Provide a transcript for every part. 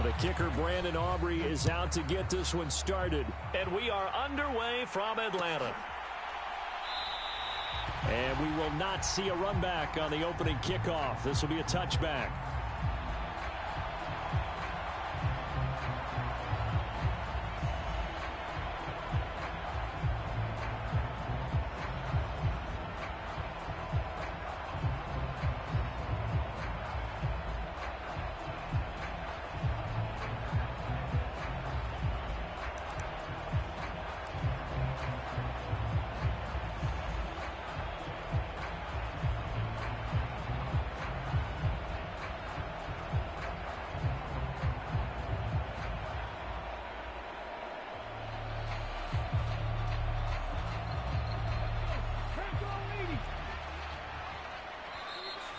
The kicker, Brandon Aubrey, is out to get this one started. And we are underway from Atlanta. And we will not see a run back on the opening kickoff. This will be a touchback.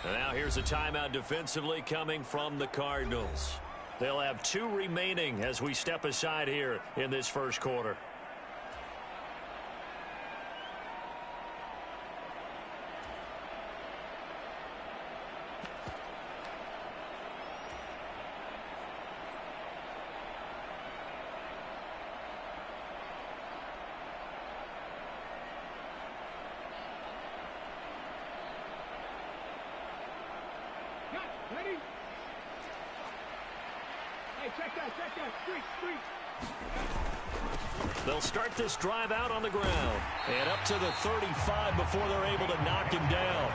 And now here's a timeout defensively coming from the Cardinals. They'll have 2 remaining as we step aside here in this first quarter. Ready? Hey, check that. Street. They'll start this drive out on the ground. And up to the 35 before they're able to knock him down.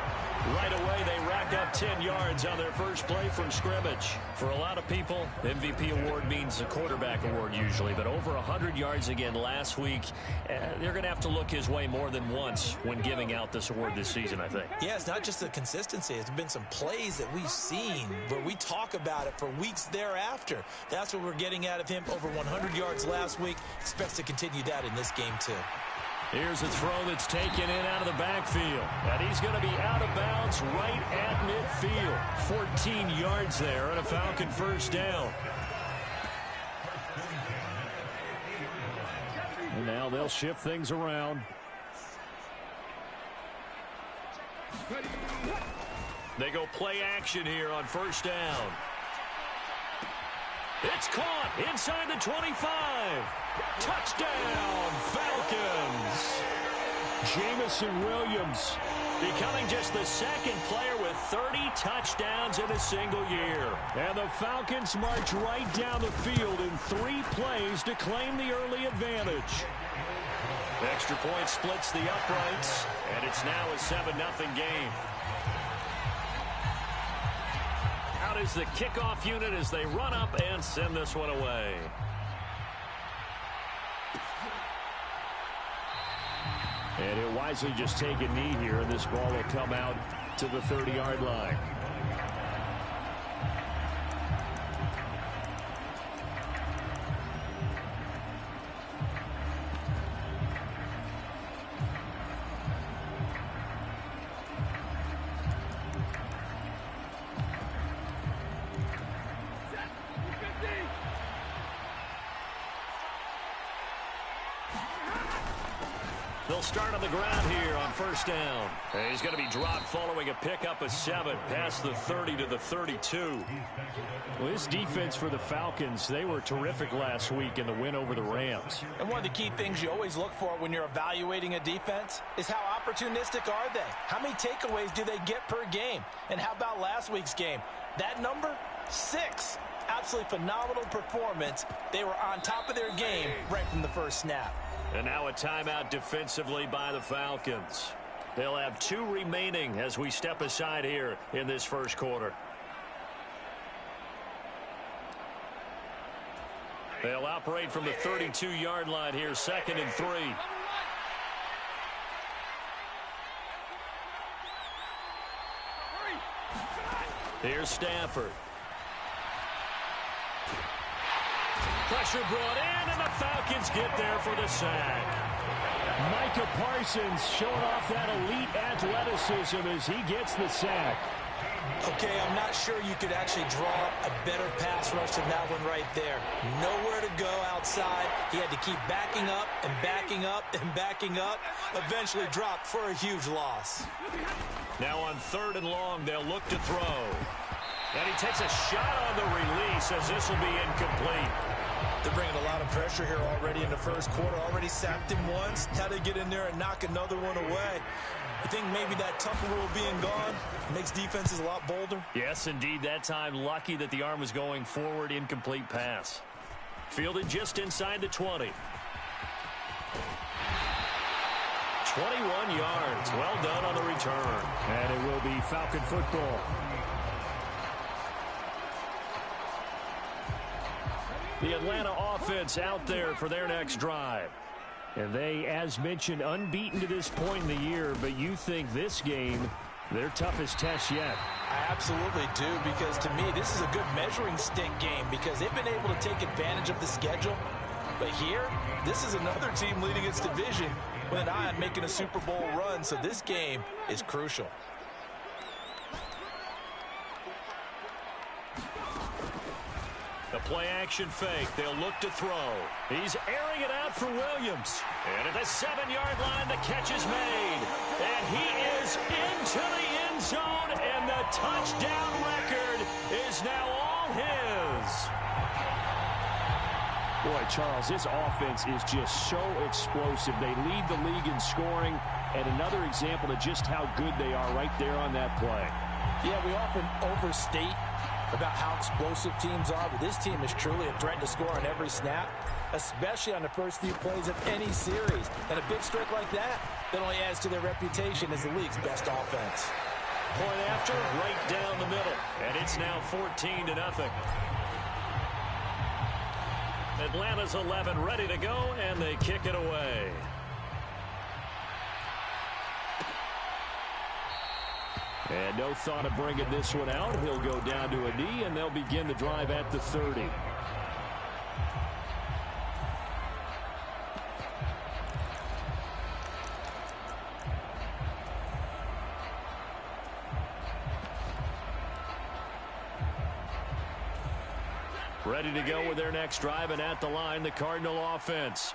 Right away, they rack up 10 yards on their first play from scrimmage. For a lot of people, MVP award means a quarterback award usually, but over 100 yards again last week. They're going to have to look his way more than once when giving out this award this season, I think. Yeah, it's not just the consistency. It's been some plays that we've seen where we talk about it for weeks thereafter. That's what we're getting out of him. Over 100 yards last week. Expects to continue that in this game, too. Here's a throw that's taken in out of the backfield. And he's going to be out of bounds right at midfield. 14 yards there and a Falcon first down. And now they'll shift things around. They go play action here on first down. It's caught inside the 25. Touchdown, Falcons. Jamison Williams becoming just the second player with 30 touchdowns in a single year. And the Falcons march right down the field in 3 plays to claim the early advantage. Extra point splits the uprights, and it's now a 7-0 game. Out is the kickoff unit as they run up and send this one away. And he'll wisely just take a knee here, and this ball will come out to the 30-yard line. They'll start on the ground here on first down. And he's going to be dropped following a pickup of 7 past the 30 to the 32. Well, this defense for the Falcons, they were terrific last week in the win over the Rams. And one of the key things you always look for when you're evaluating a defense is how opportunistic are they? How many takeaways do they get per game? And how about last week's game? That number, 6. Absolutely phenomenal performance. They were on top of their game right from the first snap. And now a timeout defensively by the Falcons. They'll have 2 remaining as we step aside here in this first quarter. They'll operate from the 32-yard line here, 2nd and 3. Here's Stafford. Pressure brought in, and the Falcons get there for the sack. Micah Parsons showing off that elite athleticism as he gets the sack. Okay, I'm not sure you could actually draw a better pass rush than that one right there. Nowhere to go outside. He had to keep backing up and backing up and backing up. Eventually dropped for a huge loss. Now on 3rd and long, they'll look to throw. And he takes a shot on the release as this will be incomplete. They're bringing a lot of pressure here already in the first quarter. Already sacked him once. Now they get in there and knock another one away. I think maybe that tougher rule being gone makes defenses a lot bolder. Yes, indeed. That time, lucky that the arm was going forward. Incomplete pass. Fielded just inside the 20. 21 yards. Well done on the return. And it will be Falcon football. The Atlanta offense out there for their next drive. And they, as mentioned, unbeaten to this point in the year, but you think this game, their toughest test yet. I absolutely do, because to me, this is a good measuring stick game because they've been able to take advantage of the schedule. But here, this is another team leading its division with an eye on making a Super Bowl run, so this game is crucial. The play-action fake. They'll look to throw. He's airing it out for Williams. And at the 7-yard line, the catch is made. And he is into the end zone, and the touchdown record is now all his. Boy, Charles, this offense is just so explosive. They lead the league in scoring, and another example of just how good they are right there on that play. Yeah, we often overstate about how explosive teams are, but this team is truly a threat to score on every snap, especially on the first few plays of any series. And a big streak like that only adds to their reputation as the league's best offense. Point after, right down the middle. And it's now 14-0. Atlanta's 11 ready to go, and they kick it away. And no thought of bringing this one out. He'll go down to a knee, and they'll begin the drive at the 30. Ready to go with their next drive, and at the line, the Cardinal offense.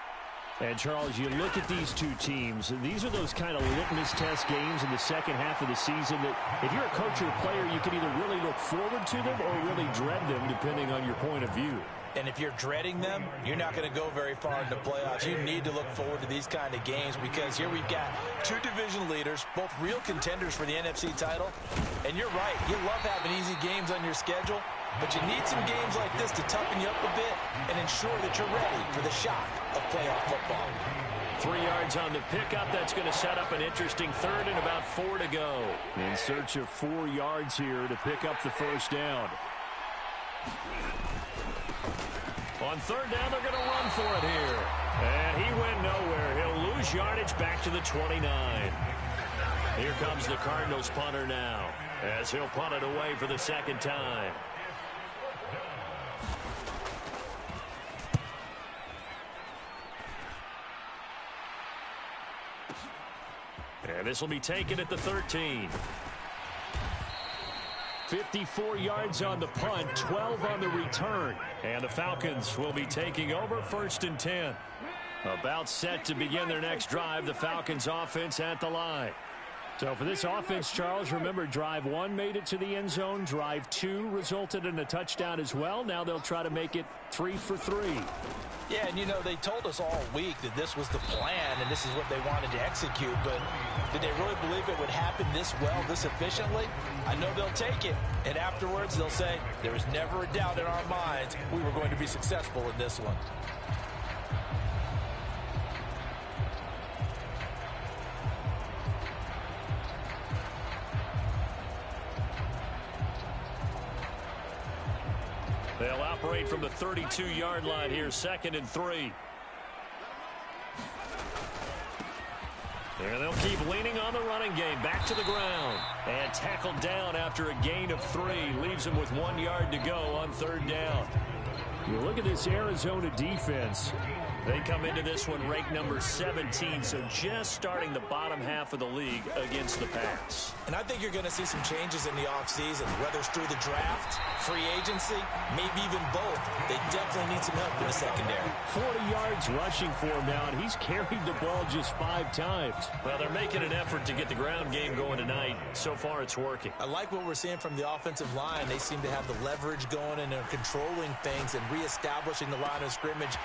And, Charles, you look at these two teams, these are those kind of litmus test games in the second half of the season that if you're a coach or a player, you can either really look forward to them or really dread them, depending on your point of view. And if you're dreading them, you're not going to go very far in the playoffs. You need to look forward to these kind of games because here we've got two division leaders, both real contenders for the NFC title. And you're right, you love having easy games on your schedule, but you need some games like this to toughen you up a bit and ensure that you're ready for the shock of playoff football. 3 yards on the pickup. That's going to set up an interesting third and about 4 to go. In search of 4 yards here to pick up the first down. On third down, they're going to run for it here. And he went nowhere. He'll lose yardage back to the 29. Here comes the Cardinals punter now as he'll punt it away for the second time. And this will be taken at the 13. 54 yards on the punt, 12 on the return. And the Falcons will be taking over 1st and 10. About set to begin their next drive, the Falcons offense at the line. So for this offense, Charles, remember drive 1 made it to the end zone. Drive 2 resulted in a touchdown as well. Now they'll try to make it 3 for 3. Yeah, and you know, they told us all week that this was the plan and this is what they wanted to execute, but did they really believe it would happen this well, this efficiently? I know they'll take it, and afterwards they'll say, there was never a doubt in our minds we were going to be successful in this one. They'll operate from the 32-yard line here, 2nd and 3. And they'll keep leaning on the running game. Back to the ground. And tackled down after a gain of 3. Leaves him with 1 yard to go on third down. You look at this Arizona defense. They come into this one ranked number 17, so just starting the bottom half of the league against the pass. And I think you're going to see some changes in the offseason, whether it's through the draft, free agency, maybe even both. They definitely need some help in the secondary. 40 yards rushing for him now, and he's carried the ball just 5 times. Well, they're making an effort to get the ground game going tonight. So far, it's working. I like what we're seeing from the offensive line. They seem to have the leverage going, and they're controlling things and reestablishing the line of scrimmage.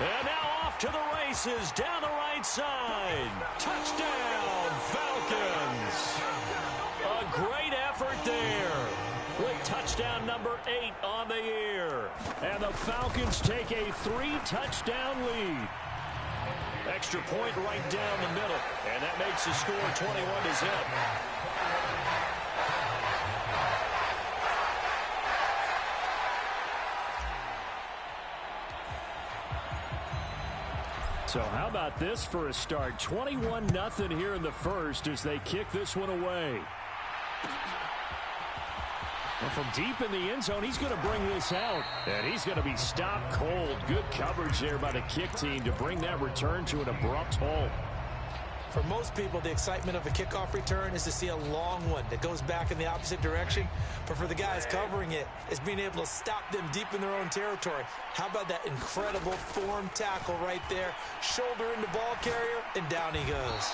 And now off to the races down the right side. Touchdown, Falcons. A great effort there. With touchdown number 8 on the year. And the Falcons take a 3-touchdown lead. Extra point right down the middle. And that makes the score 21-0. So how about this for a start? 21-0 here in the first as they kick this one away. Well, from deep in the end zone, he's going to bring this out. And he's going to be stopped cold. Good coverage there by the kick team to bring that return to an abrupt halt. For most people, the excitement of a kickoff return is to see a long one that goes back in the opposite direction. But for the guys covering it, it's being able to stop them deep in their own territory. How about that incredible form tackle right there? Shoulder into ball carrier, and down he goes.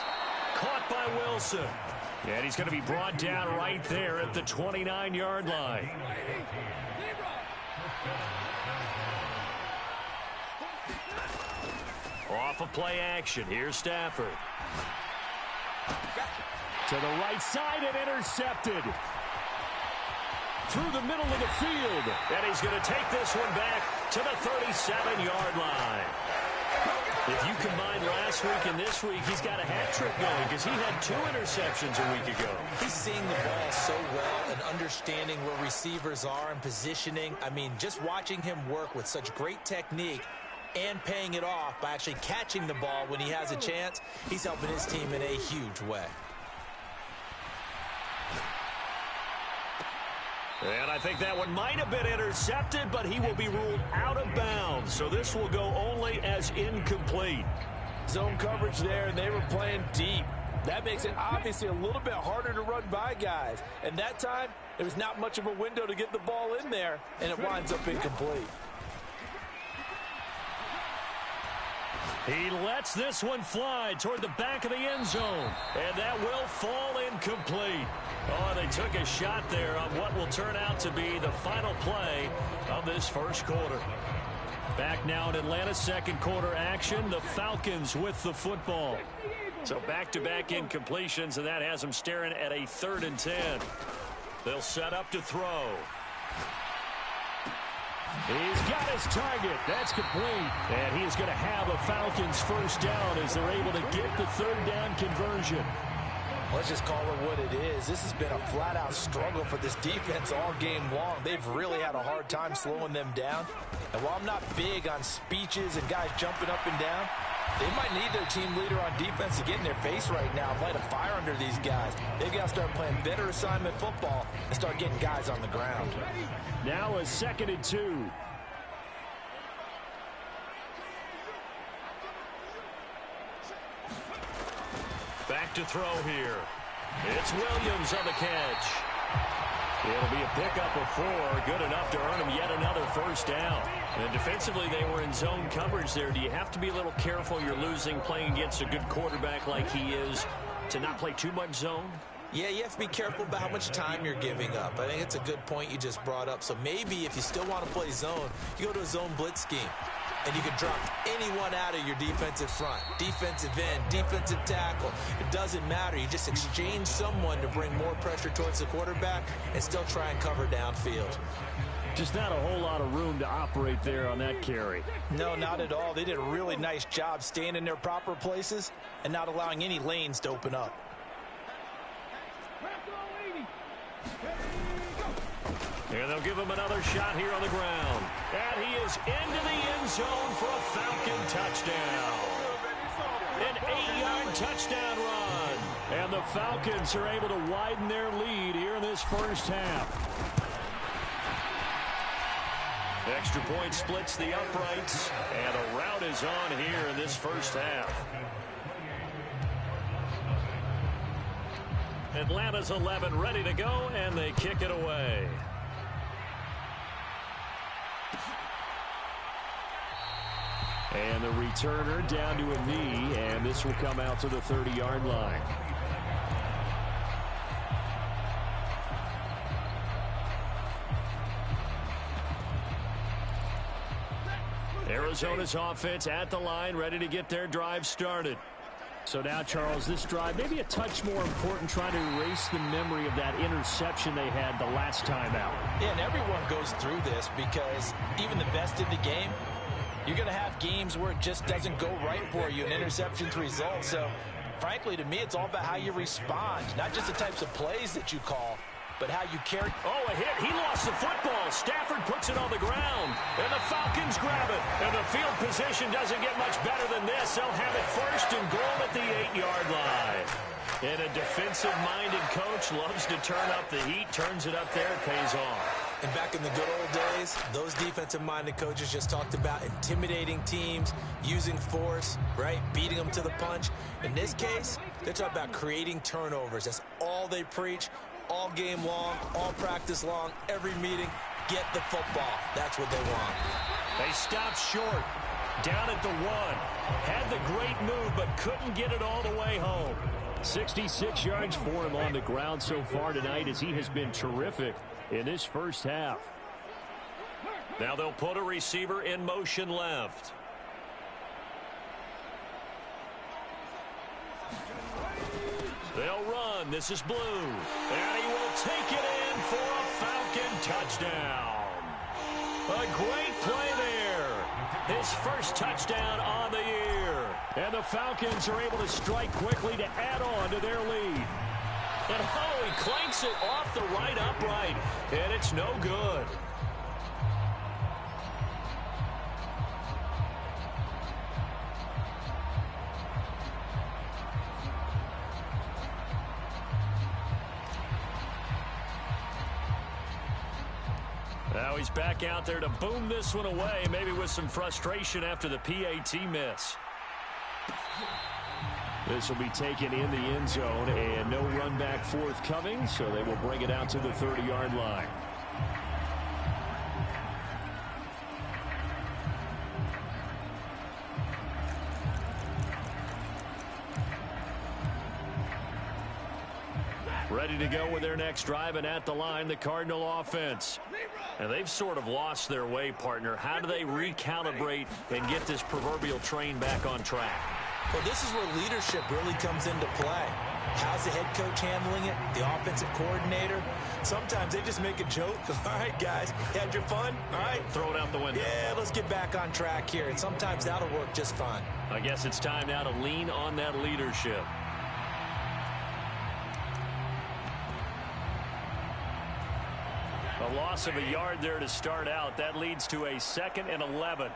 Caught by Wilson. And he's going to be brought down right there at the 29-yard line. Off of play action. Here's Stafford. To the right side and intercepted. Through the middle of the field. And he's going to take this one back to the 37-yard line. If you combine last week and this week, he's got a hat trick going because he had 2 interceptions a week ago. He's seeing the ball so well and understanding where receivers are and positioning. I mean, just watching him work with such great technique and paying it off by actually catching the ball when he has a chance, he's helping his team in a huge way. And I think that one might have been intercepted, but he will be ruled out of bounds. So this will go only as incomplete. Zone coverage there, and they were playing deep. That makes it obviously a little bit harder to run by guys. And that time, there was not much of a window to get the ball in there, and it winds up incomplete. He lets this one fly toward the back of the end zone. And that will fall incomplete. Oh, they took a shot there on what will turn out to be the final play of this first quarter. Back now in Atlanta's second quarter action. The Falcons with the football. So back-to-back incompletions, and that has them staring at a 3rd and 10. They'll set up to throw. He's got his target. That's complete. And he is going to have a Falcons first down as they're able to get the 3rd down conversion. Let's just call it what it is. This has been a flat-out struggle for this defense all game long. They've really had a hard time slowing them down. And while I'm not big on speeches and guys jumping up and down, they might need their team leader on defense to get in their face right now and light a fire under these guys. They've got to start playing better assignment football and start getting guys on the ground. Now a 2nd and 2. Back to throw here. It's Williams on the catch. It'll be a pickup of 4, good enough to earn him yet another first down. And defensively, they were in zone coverage there. Do you have to be a little careful you're losing playing against a good quarterback like he is to not play too much zone? Yeah, you have to be careful about how much time you're giving up. I think it's a good point you just brought up. So maybe if you still want to play zone, you go to a zone blitz scheme. And you can drop anyone out of your defensive front. Defensive end, defensive tackle. It doesn't matter. You just exchange someone to bring more pressure towards the quarterback and still try and cover downfield. Just not a whole lot of room to operate there on that carry. No, not at all. They did a really nice job staying in their proper places and not allowing any lanes to open up. And they'll give him another shot here on the ground. And he is into the end zone for a Falcon touchdown. An 8-yard touchdown run. And the Falcons are able to widen their lead here in this first half. Extra point splits the uprights, and a rout is on here in this first half. Atlanta's 11 ready to go, and they kick it away. And the returner down to a knee, and this will come out to the 30-yard line. Arizona's offense at the line, ready to get their drive started. So now, Charles, this drive maybe a touch more important, trying to erase the memory of that interception they had the last time out. Yeah, and everyone goes through this because even the best in the game, you're going to have games where it just doesn't go right for you, and interceptions result. So, frankly, to me, it's all about how you respond, not just the types of plays that you call, but how you carry. Oh, a hit. He lost the football. Stafford puts it on the ground, and the Falcons grab it. And the field position doesn't get much better than this. They'll have it first and goal at the 8-yard line. And a defensive-minded coach loves to turn up the heat, turns it up there, it pays off. And back in the good old days, those defensive-minded coaches just talked about intimidating teams, using force, right, beating them to the punch. In this case, they're talking about creating turnovers. That's all they preach. All game long, all practice long, every meeting, get the football. That's what they want. They stopped short, down at the 1. Had the great move, but couldn't get it all the way home. 66 yards for him on the ground so far tonight, as he has been terrific in this first half. Now they'll put a receiver in motion left. They'll run. This is Blue. And he will take it in for a Falcon touchdown. A great play there. His first touchdown on the year. And the Falcons are able to strike quickly to add on to their lead. And oh, he clanks it off the right upright. And it's no good. Now he's back out there to boom this one away, maybe with some frustration after the PAT miss. This will be taken in the end zone, and no run back forthcoming, so they will bring it out to the 30-yard line. Ready to go with their next drive, and at the line, the Cardinal offense. And they've sort of lost their way, partner. How do they recalibrate and get this proverbial train back on track? Well, this is where leadership really comes into play. How's the head coach handling it? The offensive coordinator? Sometimes they just make a joke. All right, guys, you had your fun? All right. Throw it out the window. Yeah, let's get back on track here. And sometimes that'll work just fine. I guess it's time now to lean on that leadership. A loss of a yard there to start out. That leads to a 2nd and 11.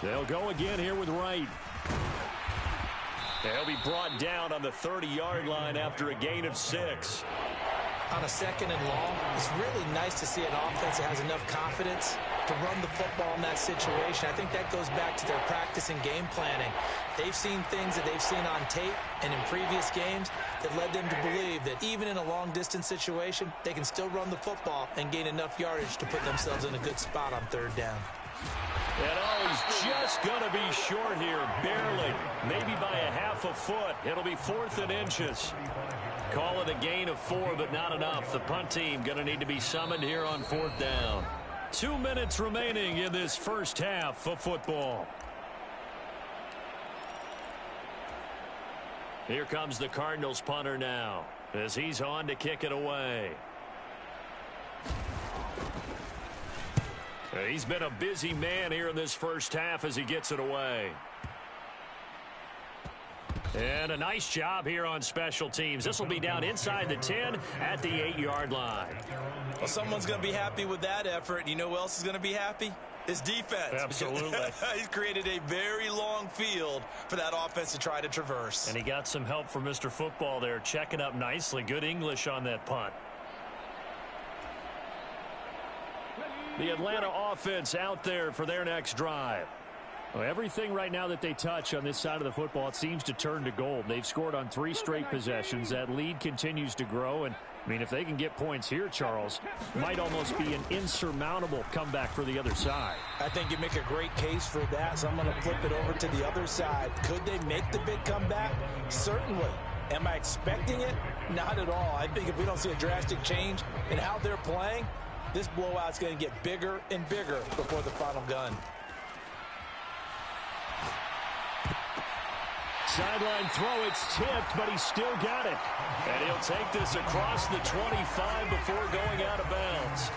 They'll go again here with Wright. They'll be brought down on the 30-yard line after a gain of 6. On a 2nd and long, it's really nice to see an offense that has enough confidence to run the football in that situation. I think that goes back to their practice and game planning. They've seen things that they've seen on tape and in previous games that led them to believe that even in a long-distance situation, they can still run the football and gain enough yardage to put themselves in a good spot on 3rd down. And oh, he's just going to be short here, barely, maybe by a half a foot. It'll be 4th and inches. Call it a gain of 4, but not enough. The punt team going to need to be summoned here on 4th down. 2 minutes remaining in this first half of football. Here comes the Cardinals punter now, as he's on to kick it away. He's been a busy man here in this first half as he gets it away. And a nice job here on special teams. This will be down inside the 10 at the 8-yard line. Well, someone's going to be happy with that effort. You know who else is going to be happy? His defense. Absolutely. He's created a very long field for that offense to try to traverse. And he got some help from Mr. Football there, checking up nicely. Good English on that punt. The Atlanta offense out there for their next drive. Well, everything right now that they touch on this side of the football, it seems to turn to gold. They've scored on 3 straight possessions. That lead continues to grow. And, I mean, if they can get points here, Charles, might almost be an insurmountable comeback for the other side. I think you make a great case for that, so I'm going to flip it over to the other side. Could they make the big comeback? Certainly. Am I expecting it? Not at all. I think if we don't see a drastic change in how they're playing, this blowout's going to get bigger and bigger before the final gun. Sideline throw, it's tipped, but he's still got it. And he'll take this across the 25 before going out of bounds.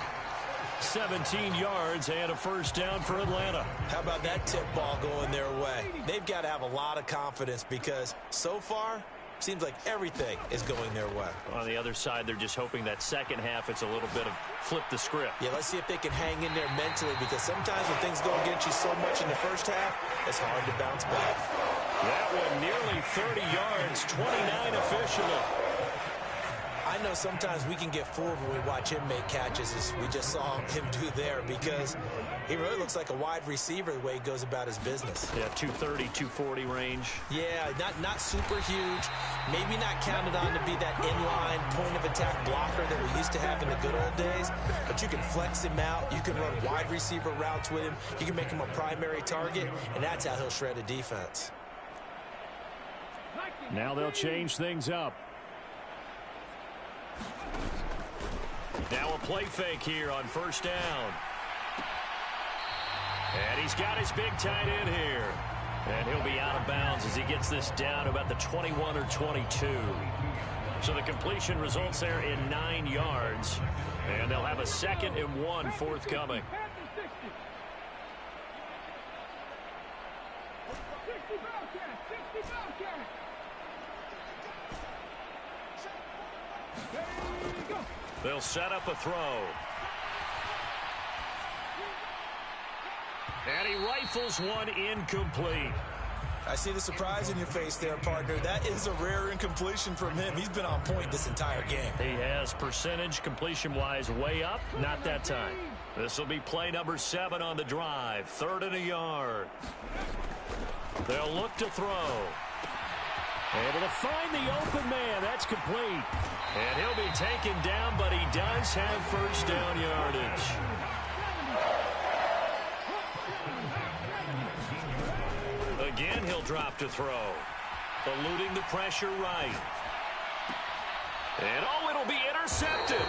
17 yards and a first down for Atlanta. How about that tip ball going their way? They've got to have a lot of confidence because so far, seems like everything is going their way. On the other side, they're just hoping that second half it's a little bit of flip the script. Yeah, let's see if they can hang in there mentally because sometimes when things go against you so much in the first half, it's hard to bounce back. That one nearly 30 yards, 29 officially. I know sometimes we can get fooled when we watch him make catches as we just saw him do there because he really looks like a wide receiver the way he goes about his business. Yeah, 230, 240 range. Yeah, not super huge. Maybe not counted on to be that inline point-of-attack blocker that we used to have in the good old days. But you can flex him out. You can run wide receiver routes with him. You can make him a primary target, and that's how he'll shred a defense. Now they'll change things up. Now a play fake here on first down. And he's got his big tight end here. And he'll be out of bounds as he gets this down to about the 21 or 22. So the completion results there in 9 yards. And they'll have a 2nd and 1 forthcoming. They'll set up a throw. And he rifles one incomplete. I see the surprise in your face there, partner. That is a rare incompletion from him. He's been on point this entire game. He has percentage completion-wise way up. Not that time. This will be play number 7 on the drive. 3rd and a yard. They'll look to throw. Able to find the open man. That's complete. And he'll be taken down, but he does have first down yardage. Again, he'll drop to throw. Eluding the pressure right. And oh, it'll be intercepted.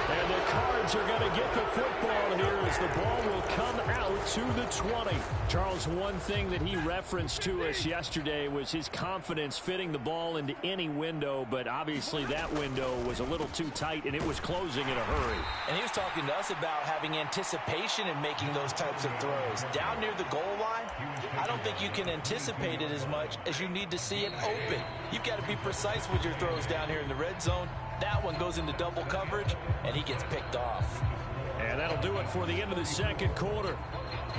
And the Cards are going to get the football here as the ball will come out to the 20. Charles, one thing that he referenced to us yesterday was his confidence fitting the ball into any window, but obviously that window was a little too tight, and it was closing in a hurry. And he was talking to us about having anticipation in making those types of throws. Down near the goal line, I don't think you can anticipate it as much as you need to see it open. You've got to be precise with your throws down here in the red zone. That one goes into double coverage, and he gets picked off. And that'll do it for the end of the second quarter.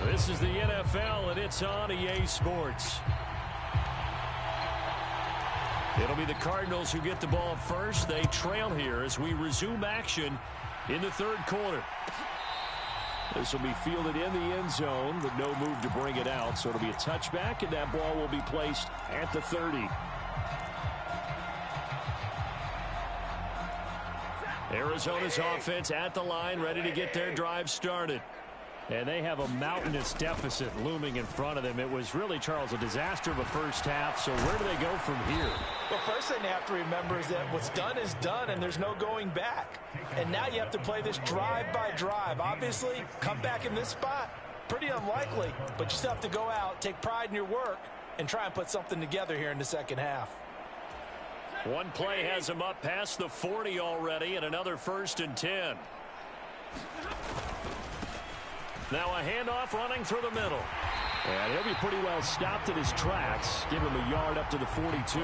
This is the NFL, and it's on EA Sports. It'll be the Cardinals who get the ball first. They trail here as we resume action in the third quarter. This will be fielded in the end zone, but no move to bring it out. So it'll be a touchback, and that ball will be placed at the 30. Arizona's offense at the line, ready to get their drive started. And they have a mountainous deficit looming in front of them. It was really, Charles, a disaster of a first half. So where do they go from here? Well, first thing they have to remember is that what's done is done, and there's no going back. And now you have to play this drive by drive. Obviously, come back in this spot, pretty unlikely. But you still have to go out, take pride in your work, and try and put something together here in the second half. One play has him up past the 40 already, and another 1st and 10. Now a handoff running through the middle. And he'll be pretty well stopped in his tracks. Give him a yard up to the 42.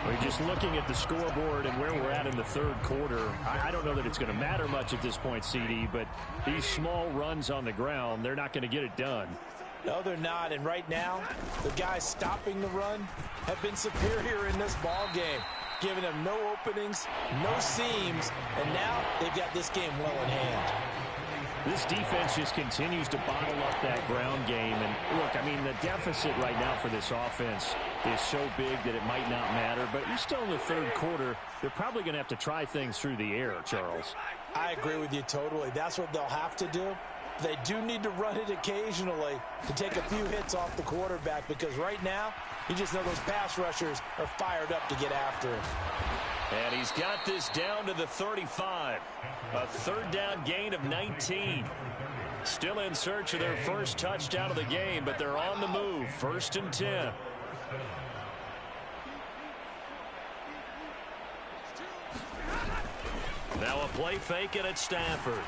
We're just looking at the scoreboard and where we're at in the third quarter. I don't know that it's going to matter much at this point, CD, but these small runs on the ground, they're not going to get it done. No, they're not. And right now, the guys stopping the run have been superior in this ball game, giving them no openings, no seams, and now they've got this game well in hand. This defense just continues to bottle up that ground game. And look, I mean, the deficit right now for this offense is so big that it might not matter. But you're still in the third quarter. They're probably going to have to try things through the air, Charles. I agree with you totally. That's what they'll have to do. They do need to run it occasionally to take a few hits off the quarterback, because right now, you just know those pass rushers are fired up to get after him. And he's got this down to the 35. A third down gain of 19. Still in search of their first touchdown of the game, but they're on the move. 1st and 10. Now a play fake, and it's Stafford.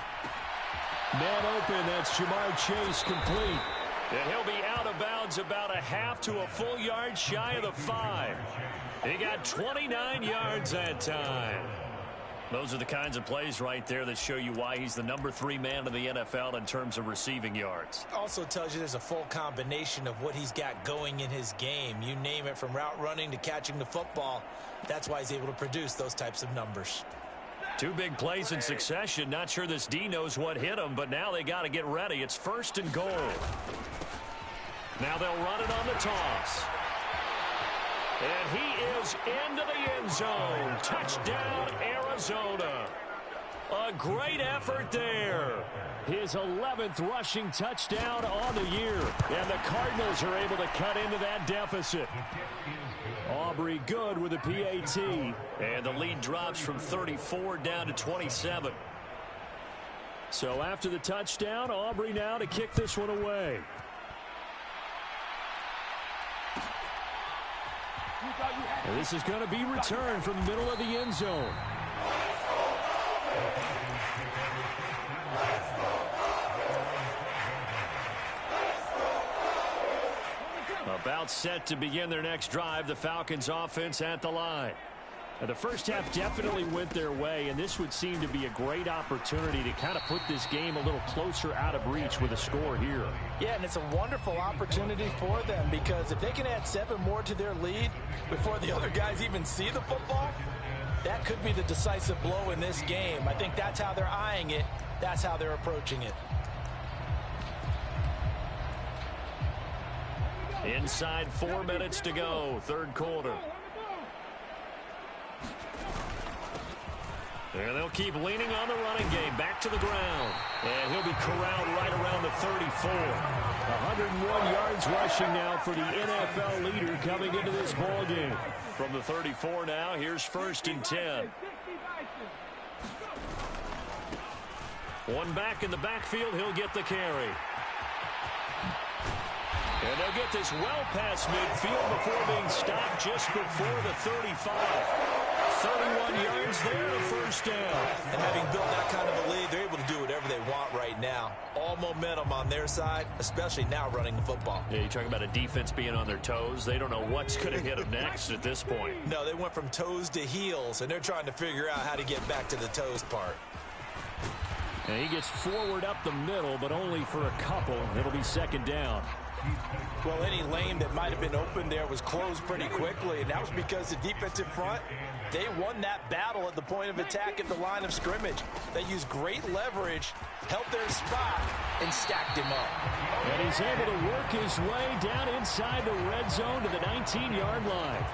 Man open, that's Jamar Chase, complete. And he'll be out of bounds about a half to a full yard shy of the 5. He got 29 yards that time. Those are the kinds of plays right there that show you why he's the number 3 man in the NFL in terms of receiving yards. Also tells you there's a full combination of what he's got going in his game. You name it, from route running to catching the football. That's why he's able to produce those types of numbers. 2 big plays in succession. Not sure this D knows what hit him, but now they got to get ready. It's 1st and goal. Now they'll run it on the toss. And he is into the end zone. Touchdown, Arizona. A great effort there. His 11th rushing touchdown on the year. And the Cardinals are able to cut into that deficit. Aubrey good with a PAT. And the lead drops from 34 down to 27. So after the touchdown, Aubrey now to kick this one away. And this is going to be returned from the middle of the end zone. About set to begin their next drive, the Falcons offense at the line. Now, the first half definitely went their way, and this would seem to be a great opportunity to kind of put this game a little closer out of reach with a score here. Yeah, and it's a wonderful opportunity for them, because if they can add 7 more to their lead before the other guys even see the football, that could be the decisive blow in this game. I think that's how they're eyeing it. That's how they're approaching it. Inside 4 minutes to go, third quarter. And they'll keep leaning on the running game. Back to the ground. And he'll be corralled right around the 34. 101 yards rushing now for the NFL leader coming into this ball game. From the 34 now, here's 1st and 10. One back in the backfield, he'll get the carry. And they'll get this well past midfield before being stopped just before the 35. 31 yards there, first down. And having built that kind of a lead, they're able to do whatever they want right now. All momentum on their side, especially now running the football. Yeah, you're talking about a defense being on their toes. They don't know what's going to hit them next at this point. No, they went from toes to heels, and they're trying to figure out how to get back to the toes part. And he gets forward up the middle, but only for a couple. It'll be 2nd down. Well, any lane that might have been open there was closed pretty quickly, and that was because the defensive front, they won that battle at the point of attack at the line of scrimmage. They used great leverage, held their spot, and stacked him up. And he's able to work his way down inside the red zone to the 19-yard line.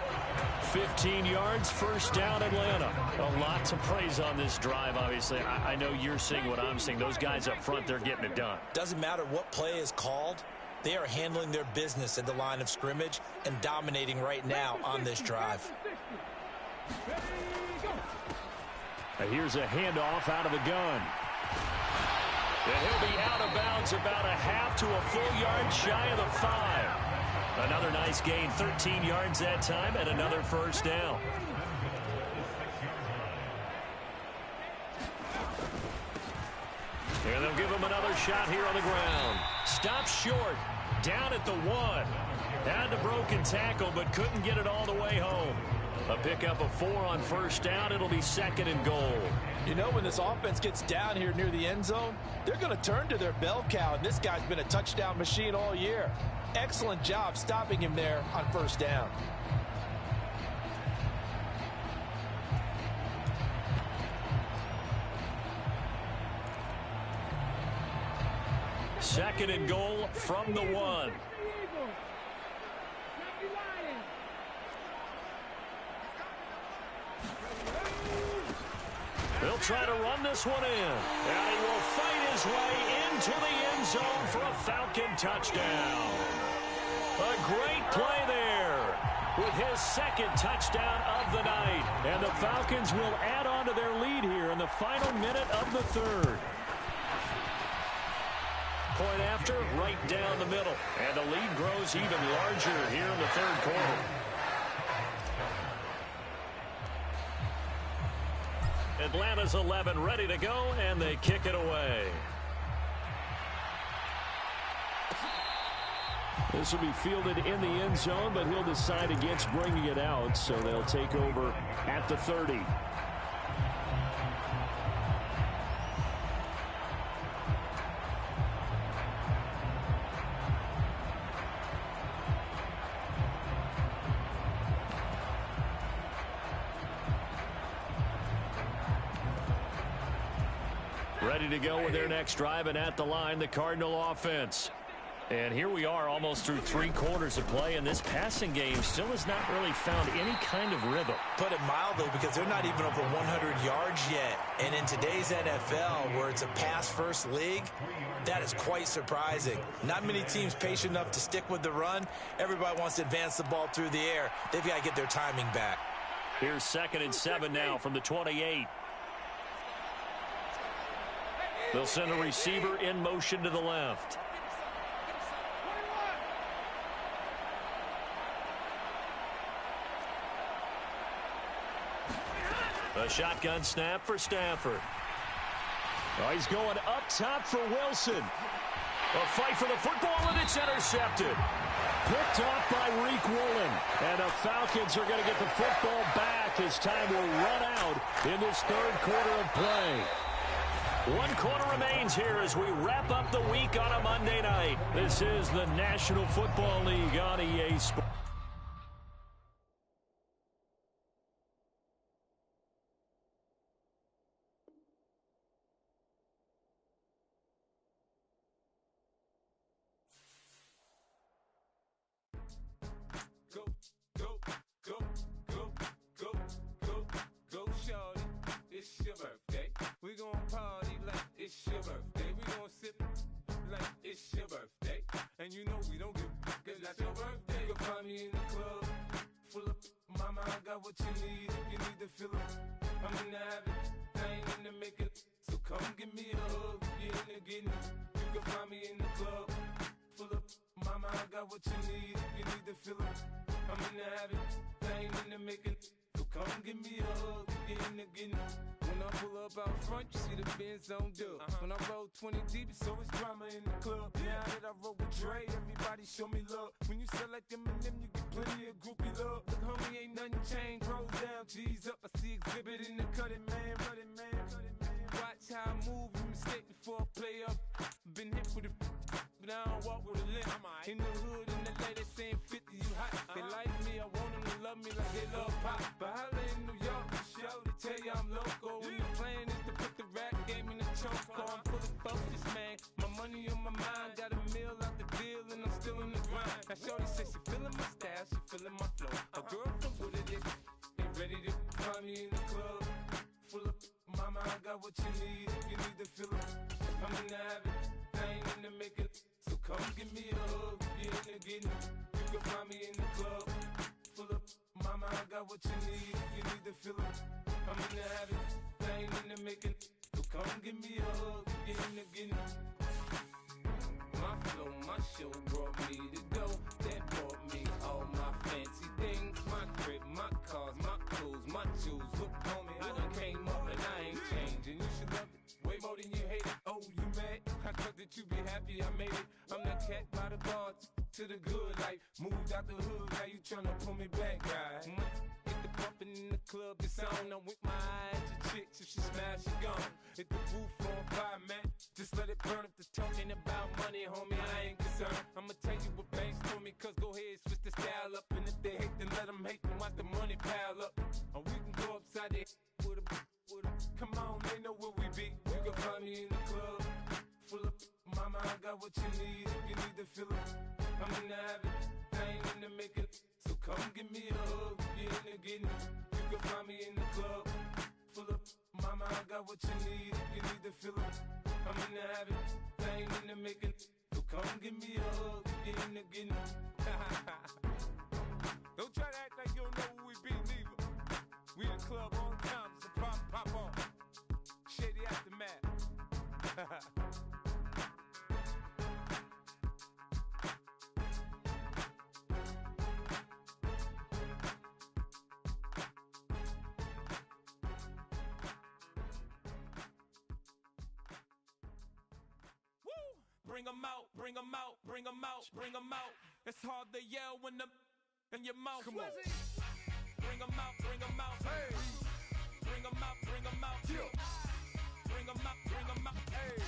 15 yards, first down, Atlanta. A lot to praise on this drive, obviously. I know you're seeing what I'm seeing. Those guys up front, they're getting it done. Doesn't matter what play is called. They are handling their business at the line of scrimmage and dominating right now on this drive. Here's a handoff out of the gun. And he'll be out of bounds about a half to a full yard shy of the 5. Another nice gain, 13 yards that time, and another first down. And they'll give him another shot here on the ground. Stops short, down at the 1. Had the broken tackle, but couldn't get it all the way home. A pickup of 4 on first down. It'll be 2nd and goal. You know, when this offense gets down here near the end zone, they're going to turn to their bell cow, and this guy's been a touchdown machine all year. Excellent job stopping him there on first down. Second and goal from the 1. He'll try to run this one in. And he will fight his way into the end zone for a Falcon touchdown. A great play there with his second touchdown of the night. And the Falcons will add on to their lead here in the final minute of the third. Point after, right down the middle. And the lead grows even larger here in the third quarter. Atlanta's 11 ready to go, and they kick it away. This will be fielded in the end zone, but he'll decide against bringing it out, so they'll take over at the 30. Ready to go with their next drive, and at the line, the Cardinal offense. And here we are almost through 3 quarters of play, and this passing game still has not really found any kind of rhythm. Put it mildly, because they're not even over 100 yards yet. And in today's NFL, where it's a pass-first league, that is quite surprising. Not many teams patient enough to stick with the run. Everybody wants to advance the ball through the air. They've got to get their timing back. Here's 2nd and 7 now from the 28. They'll send a receiver in motion to the left. A shotgun snap for Stafford. Oh, he's going up top for Wilson. A fight for the football, and it's intercepted. Picked off by Reek Woolen. And the Falcons are going to get the football back as time will run out in this third quarter of play. 1 quarter remains here as we wrap up the week on a Monday night. This is the National Football League on EA Sports. Go, shorty. It's your birthday. We gon' party like it's your birthday. We gon' sip like it's your birthday. And you know we don't give a fuck, 'cause that's your birthday. You'll find me in the club, full of mama, I got what you need. If you need to fill up, I'm in the habit, I ain't in the makeup. So come give me a hug, get in the getting. You can find me in the club, full of mama, I got what you need. If you need to fill up, I'm in the habit, I ain't in the making. So come give me a hug, get in the getting. When I pull up out front, you see the Benz on dub. When I roll 20 deep, it's always drama in the club. Now that I roll with Dre, everybody show me love. When you sell like them and them, you get plenty of groupie love. Look, homie, ain't nothing changed. Roll down, G's up. I see exhibit in the cutting, man. Watch how I move, you mistake before I play up. Been hit with it, but I don't walk with a limp. In the hood, in the lady saying 50, you hot. They like me, I want them to love me like they love pop. But holla in New York, the show, they tell you I'm local. And the plan is to put the rap game in the choke. I'm fully focused, man. My money on my mind, got a meal out the deal, and I'm still in the grind. Now shorty says she feeling my style, she feeling my flow. A girl from Wooded, they ready to find me in the club. Full of mama, I got what you need. If you need to fill up, I'm in the habit, I ain't in the making. So come give me a hug, get in the getting. You can find me in the club, full of mama, I got what you need. If you need to fill up, I'm in the habit, I ain't in the making. So come give me a hug, get in the getting. My flow, my show brought me to go. That brought me all my fancy things. My crib, my cars, my clothes, my shoes. Look, homie, I done came up and I ain't changing. You should love it way more than you hate it. Oh, you mad? I thought that you be happy I made it. I'm that cat by the bar to the good life. Moved out the hood, now you tryna pull me back, guy. Get the bumpin' in the club, it's on. I'm with my eyes to chicks. If she smash, she gone. Hit the roof on fire, man. Just let it burn. If the talking about money, homie, I ain't concerned. I'ma tell you what banks told me, cause go ahead, switch the style up. And if they hate, then let them hate, then watch the money pile up. Or we can go upside there with a. Come on, they know where we be. You can find me in the club, full of mama, I got what you need if you need to feel it. I'm in the habit, I ain't in the making. So come give me a hug, you in the getting. You can find me in the club, full of. Mama, I got what you need if you need to feel it. I'm in the habit, I ain't in the making. So come give me a hug, you in the getting. Don't try to act like you don't know who we be, neither. We in the club on time, so pop on. Shady aftermath. Bring 'em out, bring 'em out, bring 'em out, bring 'em out. It's hard to yell when the in your mouth. Come on. Bring 'em out, bring 'em out. Hey. Bring 'em out, bring 'em out. Yeah. Bring 'em out, bring 'em out. Hey.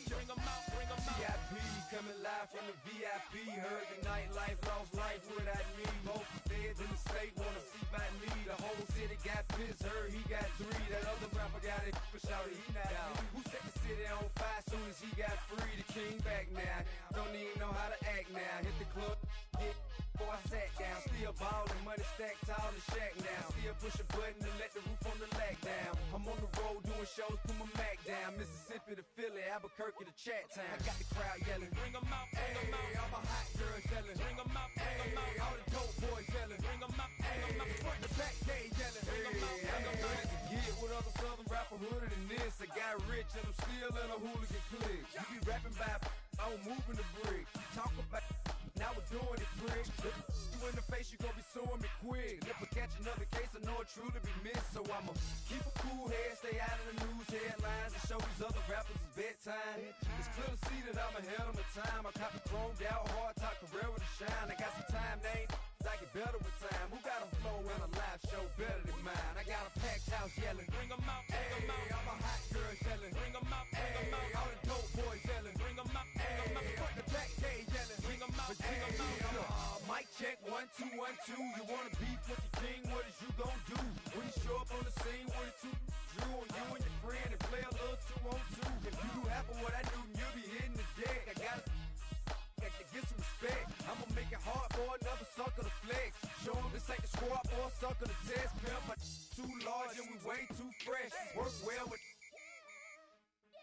Bring 'em out, bring 'em out. VIP coming live from the VIP. Heard the nightlife, lost life without me. Both feds in the state wanna see my knee. The whole city got pissed, heard he got 3. That other rapper got it, but shouted he not out. Who set the city on fire soon as he got free? The king back now, don't even know how to act now. Hit the club, hit. Before I sat down, still ballin', money stacked tall and shack now. Still push a button to let the roof on the lag down. I'm on the road doing shows, put my Mac down. Mississippi to Philly, Albuquerque to Chat Town. I got the crowd yelling, bring 'em out, bring 'em out. All my hot girls yelling, bring 'em out, bring 'em out. All the dope boys yelling, bring 'em out, bring 'em out. Front the back gate yelling, bring 'em out, bring 'em out. Get with other southern rapper hooded than this. I got rich and I'm still in a hooligan clique. You be rapping by, I'm moving the brick. Talk about. Now we're doing it, prick. You in the face, you gon' be suing me quick. If I catch another case, I know it truly be missed. So I'ma keep a cool head, stay out of the news headlines, and show these other rappers it's bedtime. It's clear to see that I'm ahead of my time. I cop the chromed out, hard top career with a shine. I got some time, name. I get better with time. Who got a flow and a live show better than mine? I got a packed house yelling, bring 'em out, bring 'em out. All my hot girls yelling, bring 'em out, bring 'em out. All the dope boys yelling, bring 'em out, bring 'em out. Front the back gate yelling, bring 'em out, bring 'em out. Mic check 1 2 1 2. You wanna beef with the king? What is you gon' do when you show up on the scene with a 2 drew on you and your friend and play a little 2 on 2? If you do half of what I do, you'll be hitting the deck. I gotta get some respect. I'ma make it hard for another sucker to flex. Show 'em this ain't the squad for a sucker to test. Pimp, my too large and we way too fresh. Work well with.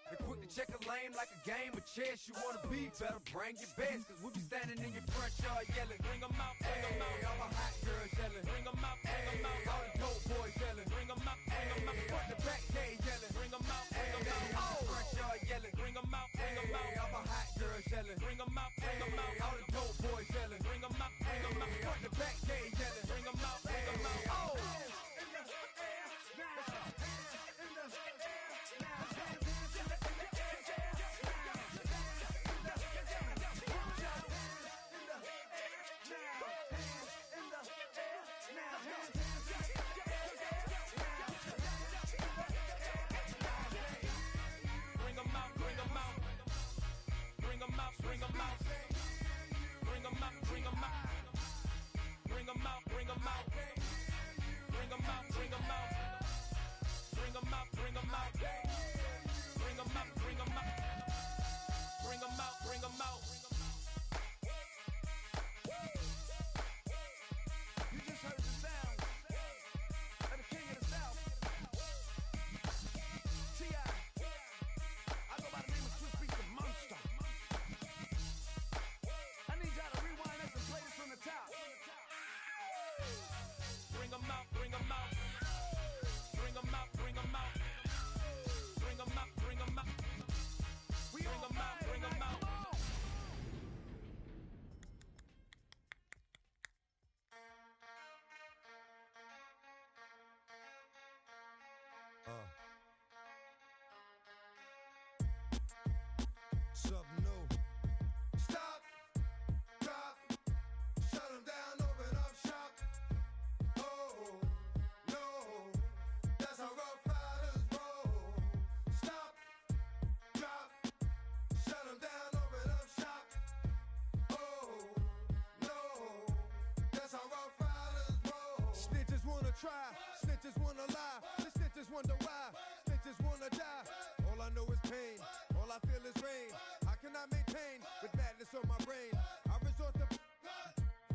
And quick to check a lane like a game of chess. You wanna be better, bring your best. Cause we be standing in your front yard yelling, bring 'em out, bring 'em out. All my hot girls yelling, bring 'em out, bring 'em out. All the dope boys yelling, bring 'em out, bring 'em out. Front the back gate yelling, bring 'em out, bring 'em out. Front yard yelling, bring 'em out, bring 'em out. All my hot girls yelling, bring 'em out, bring 'em out. All the dope boys yelling, bring 'em out, bring 'em out. Front the back gate yelling, bring 'em out, bring 'em out. Oh! Bring 'em out, bring 'em out, bring 'em out, bring 'em out, bring 'em out, bring 'em out, bring 'em out, bring 'em out, bring 'em out, bring 'em out, bring 'em out, bring 'em out, bring 'em out. You just heard the sound of the king of the South, T.I. I go by the name of Swiss Beats the Monster. From the top. Bring 'em out, bring 'em out. Bring 'em out, bring 'em out. Bring 'em out, bring 'em out. Bring 'em out, bring 'em out. Something new. Stop. Drop, shut 'em down, open up shop. Oh, no, that's how Rough Riders roll. Stop, drop, shut 'em down, open up shop. Oh, no, that's how Rough Riders roll. Snitches wanna try, snitches wanna lie. The snitches wonder why, snitches wanna die. All I know is pain, all I feel is rain. I can I maintain with madness on my brain. I resort to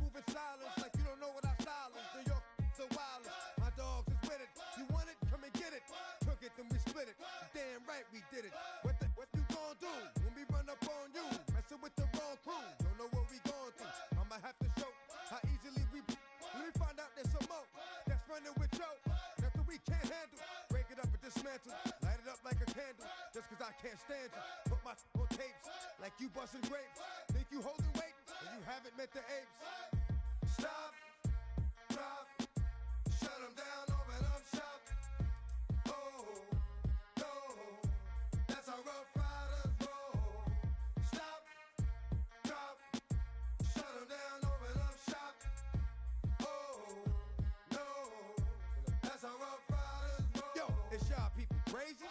moving silence like you don't know what I style is. New York, so wild. My dogs is with it. You want it? Come and get it. Took it, then we split it. Damn right we did it. What you gon' do when we run up on you? Messing with the wrong crew. Don't know what we going through. I'ma have to show how easily we. Let me find out there's some more that's running with Joe. Nothing we can't handle. Break it up and dismantle. Light it up like a candle. Just cause I can't stand you. Put my on tapes like you busting grapes. Think you holding weight and you haven't met the apes. Stop, drop, shut them down, open up shop. Oh, no, that's how Rough Riders roll. Stop, drop, shut them down, open up shop. Oh, no, that's how Rough Riders roll. Yo, it's y'all people crazy?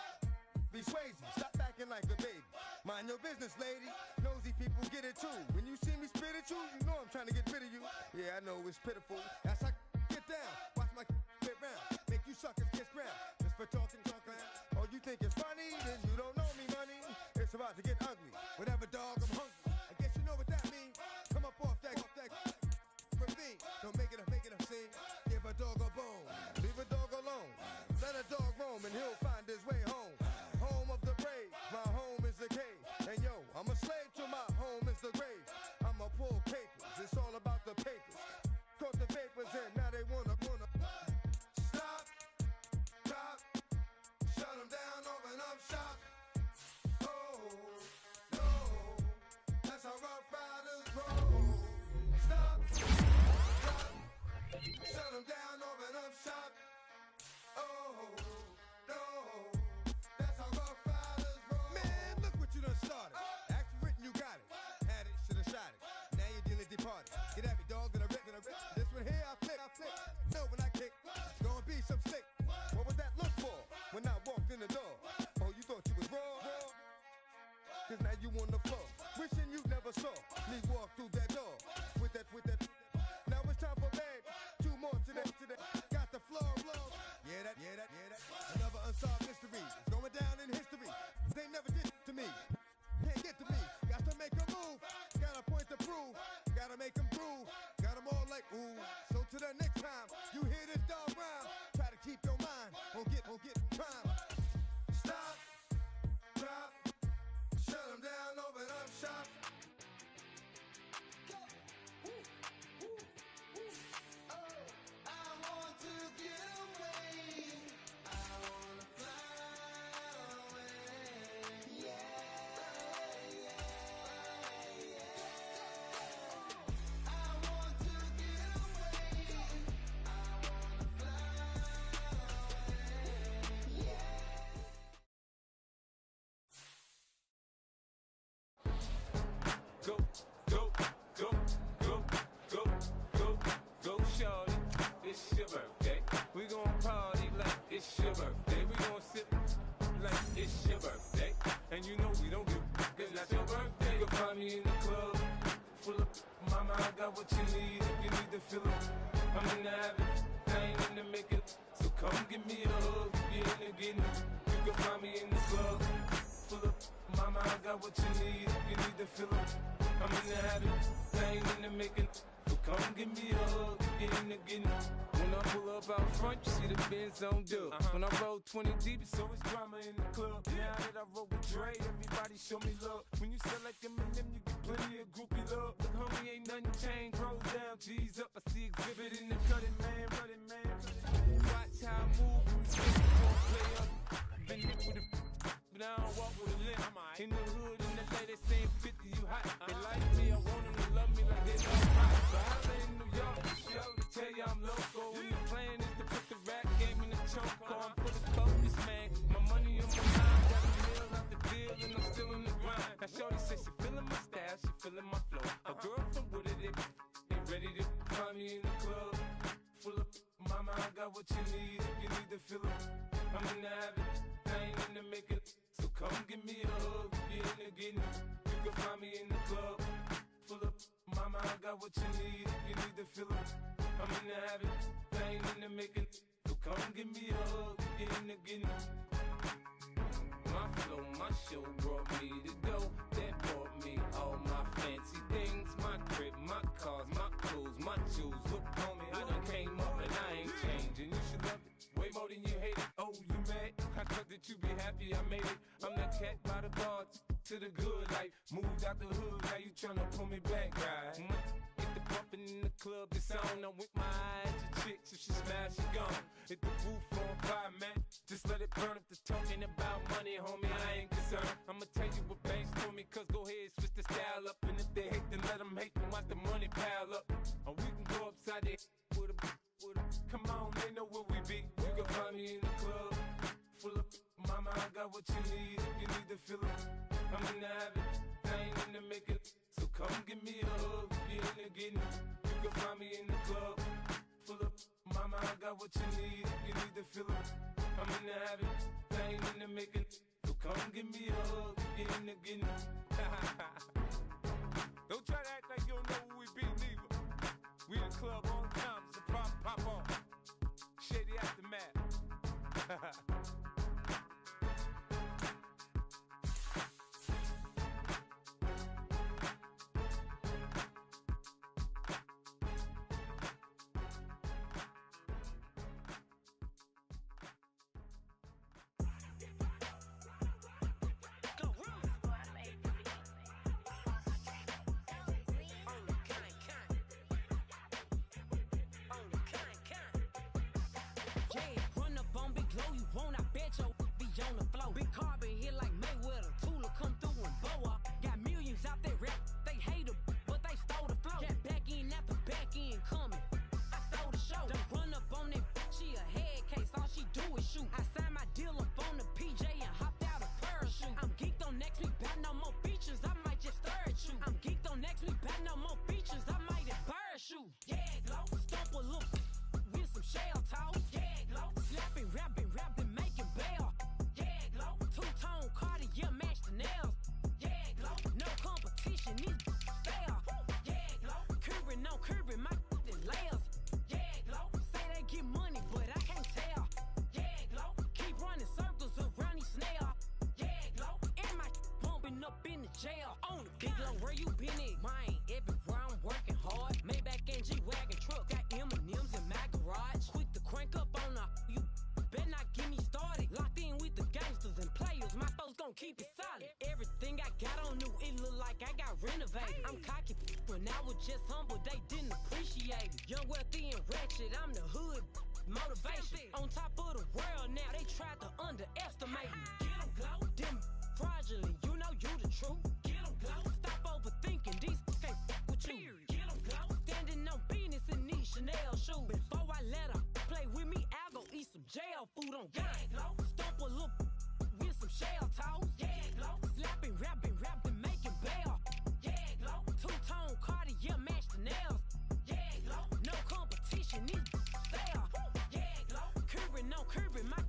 Be Swayze, stop acting like a baby. Mind your business, lady. Nosy people get it too. When you see me spit at you, you know I'm trying to get rid of you. Yeah, I know it's pitiful. That's how get down. Watch my get round. Make you suckers kiss ground. Just for talking. Oh, you think it's funny? Then you don't know me, money. It's about to get ugly. Whatever, dog, I'm hungry. I guess you know what that means. Come up off that ravine. Don't make it a scene. Give a dog a bone. Leave a dog alone. Let a dog roam and he'll find his way home. Home of the brave. My home is the cave. And yo, I'm a slave to my home is the grave. I'ma pull papers. It's all about the papers. Caught the vapors in. Now they wanna. Stop. Drop. Shut them down. Open up shop. Oh, no. That's how Rough Riders roll. Stop. Drop. Shut them down. Open up shop. Oh, no. That's how Rough Riders roll. Man, look what you done started. Act written, you got it. Had it, shoulda shot it. Now you're dealing departed. Get at me, dog, that I rip. This one here, I flip. No, when I kick, it's gonna be some sick. What was that look for when I walked in the door? Oh, you thought you was raw? Cause now you on the floor. Wishing you never saw me walk through that door. With that. Now it's time for bed. 2 more today. Got the floor rolled. Yeah, that. Another unsolved mystery. It's going down in history. They never did to me. Can't get to me. Got to make a move. Got a point to prove. Gotta make them groove. Got them all like ooh. So to the next time you hear this dog rhyme, try to keep your mind on get prime. Stop. Drop. Shut them down. Open up shop. Go, shorty, it's your birthday. We gon' party like it's your birthday. We gon' sip like it's your birthday. And you know we don't give cause that's your birthday. You can find me in the club, full of mama, I got what you need. If you need to fill up, I'm in the habit, I ain't in the making. So come give me a hug, you in the getting. You can find me in the club, full of mama, I got what you need. If you need to fill up, I'm in the habit, I ain't in the making. So come give me a hug, get in the getting. When I pull up out front, you see the Benz on dub. When I roll 20 deep, it's always drama in the club. Now that I roll with Dre, everybody show me love. When you sell like Eminem, you get plenty of groupie love. Look, homie, ain't nothing changed. Roll down, G's up. I see exhibit in the cutting, man. Watch how I move, play up. Been hit with a but I don't walk with a limp. In the hood, in the lady saying 50, you hot. They like me, I want them to love me like they love rock. So I in New York, show to tell you I'm local. When the plan is to put the rap game in the choke. I'm for the focus, man. My money on my mind, got a meal out the deal, and I'm still in the grind. Now shorty says she feeling my style, she feeling my flow. A girl from Wooded, they ready to find me in the club. Full of mama, I got what you need. If you need to fill up, I'm in the habit, I ain't in the making. So come give me a hug, get in the getting. You can find me in the club, full of mama, I got what you need. If you need to fill up, I'm in the habit, I ain't in the making. So come give me a hug, get in the getting. My flow, my show brought me to go. That brought me baby, I made it. I'm that cat by the bar to the good life. Moved out the hood, now you tryna pull me back, right? Get the bumpin' in the club, it's on. I'm with my eyes to chicks, if she smash, she gone. Hit the roof on fire, man. Just let it burn. If the talking about money, homie, I ain't concerned. I'ma tell you what banks told me, cause go ahead, switch the style up. And if they hate, then let them hate, then watch the money pile up. Or we can go upside there with a come on, they know where we be. You can find me in the club, full of mama, I got what you need. If you need to fill it, I'm in the habit, I ain't in the make it. So come give me a hug, if you're in the getting it. You can find me in the club, full of mama, I got what you need. If you need to fill it, I'm in the habit, I ain't in the make it. So come give me a hug, if you're in the getting it. Don't try to act like you don't know who we be, neither. We in the club all the time, it's a pop on. Shady aftermath. Keep it solid. Everything I got on new, it look like I got renovated. I'm cocky when I was just humble, they didn't appreciate it. Young, wealthy, and ratchet, I'm the hood motivation. On top of the world now, they tried to underestimate me. Get them glow, them fraudulent, you know you the truth. Get them glow, stop overthinking, these can't with you. Get them glow, standing on business in these Chanel shoes. Before I let her play with me, I'll go eat some jail food on God. Stomp a little with some shell toes. Yeah, glow. Slapping, rapping, making bail. Yeah, glow. Two-tone Cartier match the nails. Yeah, glow. No competition, these stale. Yeah, glow. Curbing, no curbing, my